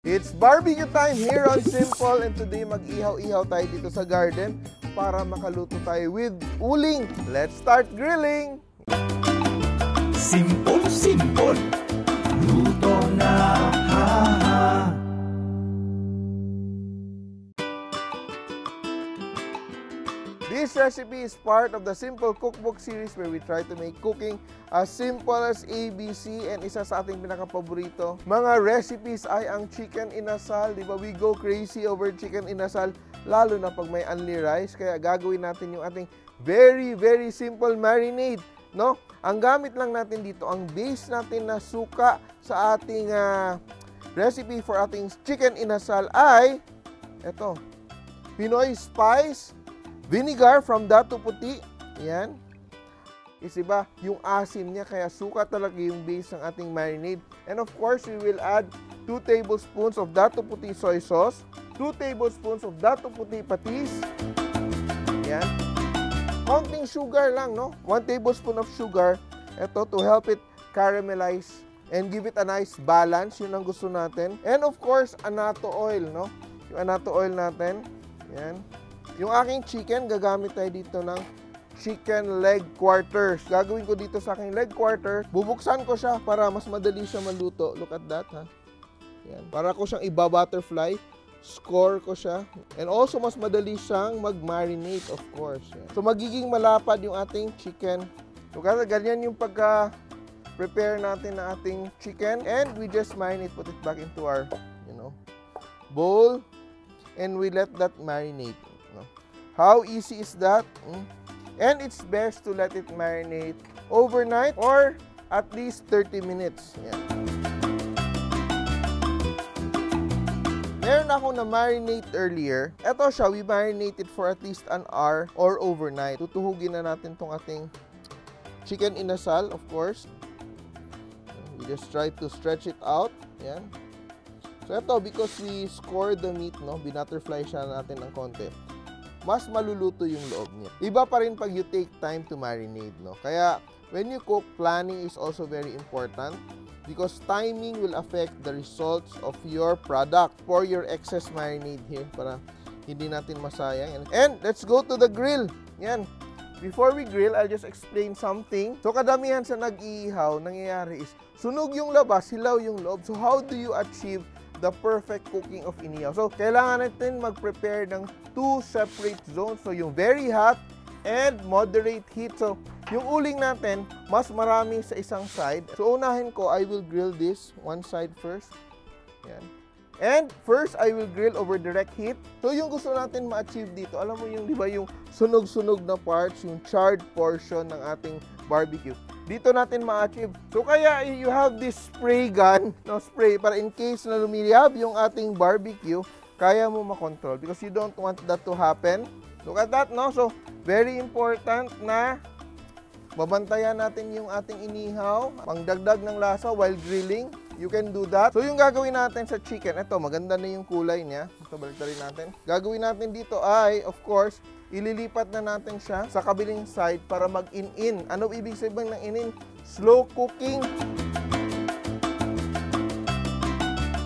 It's barbecue time here on Simple, and today mag-ihaw-ihaw tayo dito sa garden para makaluto tayo with uling. Let's start grilling! Simple, luto na, ha-ha. This recipe is part of the Simple Cookbook series where we try to make cooking as simple as ABC, and isa sa ating pinaka-paborito mga recipes ay ang chicken inasal. Di ba? We go crazy over chicken inasal, lalo na pag may only rice. Kaya gagawin natin yung ating very simple marinade, no? Ang gamit lang natin dito, ang base natin na suka sa ating recipe for ating chicken inasal ay eto, Pinoy Spice Vinegar from Dato Puti. Yan. Isiba, yung asim niya, kaya suka talaga yung base ng ating marinade. And of course, we will add 2 tablespoons of Dato Puti soy sauce, 2 tablespoons of Dato Puti patis. Yan. Konting sugar lang, no? 1 tablespoon of sugar. Ito, to help it caramelize and give it a nice balance. Yun ang gusto natin. And of course, annatto oil, no? Yung annatto oil natin. Yan. Yung aking chicken, gagamit tayo dito ng chicken leg quarters. Gagawin ko dito sa aking leg quarters. Bubuksan ko siya para mas madali siya maluto. Look at that, ha? Yan. Para ko siyang iba-butterfly. Score ko siya. And also, mas madali siyang mag-marinate, of course. Yan. So, magiging malapad yung ating chicken. So, ganyan yung pagka-prepare natin ng ating chicken. And we just marinate, put it back into our, bowl. And we let that marinate. How easy is that? And it's best to let it marinate overnight or at least 30 minutes. Yan. Meron ako na marinate earlier. Ito siya, we marinated for at least an hour or overnight. Tutuhugin na natin tong ating chicken inasal, of course. We just try to stretch it out. Yan. So ito, because we scored the meat, binutterfly siya natin ng konti, mas maluluto yung loob niya. Iba pa rin pag you take time to marinate, no? Kaya, when you cook, planning is also very important because timing will affect the results of your product. For your excess marinade here, para hindi natin masayang. And let's go to the grill. Yan. Before we grill, I'll just explain something. So, kadamihan sa nag-iihaw, nangyayari is, sunog yung labas, hilaw yung loob. So, how do you achieve the perfect cooking of inihaw? So, kailangan natin mag-prepare ng 2 separate zones. So, yung very hot and moderate heat. So, yung uling natin, mas marami sa isang side. So, unahin ko, I will grill this one side first. Yan. And first, I will grill over direct heat. So, yung gusto natin ma-achieve dito, alam mo yung, di ba, yung sunog-sunog na parts, yung charred portion ng ating barbecue. Dito natin ma-achieve. So, kaya you have this spray gun, spray, para in case na lumiliyab yung ating barbecue, kaya mo makontrol because you don't want that to happen. Look at that, no? So, very important na babantayan natin yung ating inihaw, pangdagdag ng lasa while grilling. You can do that. So, yung gagawin natin sa chicken, ito, maganda na yung kulay niya. Ito, balik rin natin. Gagawin natin dito ay, of course, ililipat na natin siya sa kabiling side para mag-in-in. Ano ibig sabihin ng in-in? Slow cooking.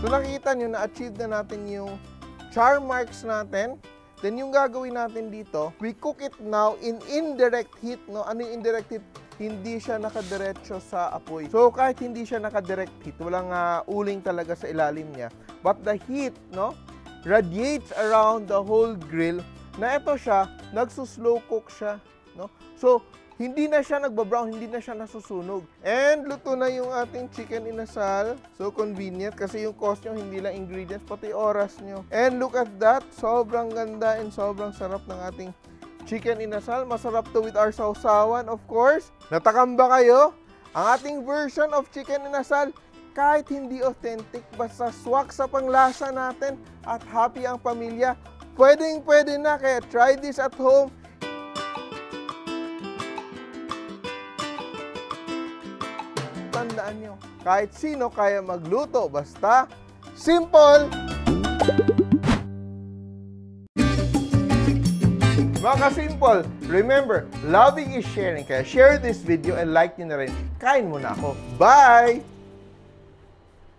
So, nakikita nyo, na-achieve na natin yung char marks natin. Then, yung gagawin natin dito, we cook it now in indirect heat. No? Ano yung indirect heat? Hindi siya nakadiretso sa apoy. So, kahit hindi siya nakadirect heat, walang uling talaga sa ilalim niya. But the heat, radiates around the whole grill, na ito siya, nagsuslow cook siya. So, hindi na siya nagbabrown, hindi na siya nasusunog. And luto na yung ating chicken inasal. So, convenient kasi yung cost nyo, hindi lang ingredients, pati oras nyo. And look at that, sobrang ganda and sobrang sarap ng ating chicken inasal. Masarap to with our sausawan, of course. Natakam ba kayo? Ang ating version of chicken inasal, kahit hindi authentic, basta swak sa panglasa natin at happy ang pamilya, pwedeng-pwede na. Kaya try this at home. Tandaan nyo, kahit sino kaya magluto, basta simple! Mga ka-simple, remember, loving is sharing. Kaya share this video and like nyo na rin. Kain muna ako. Bye!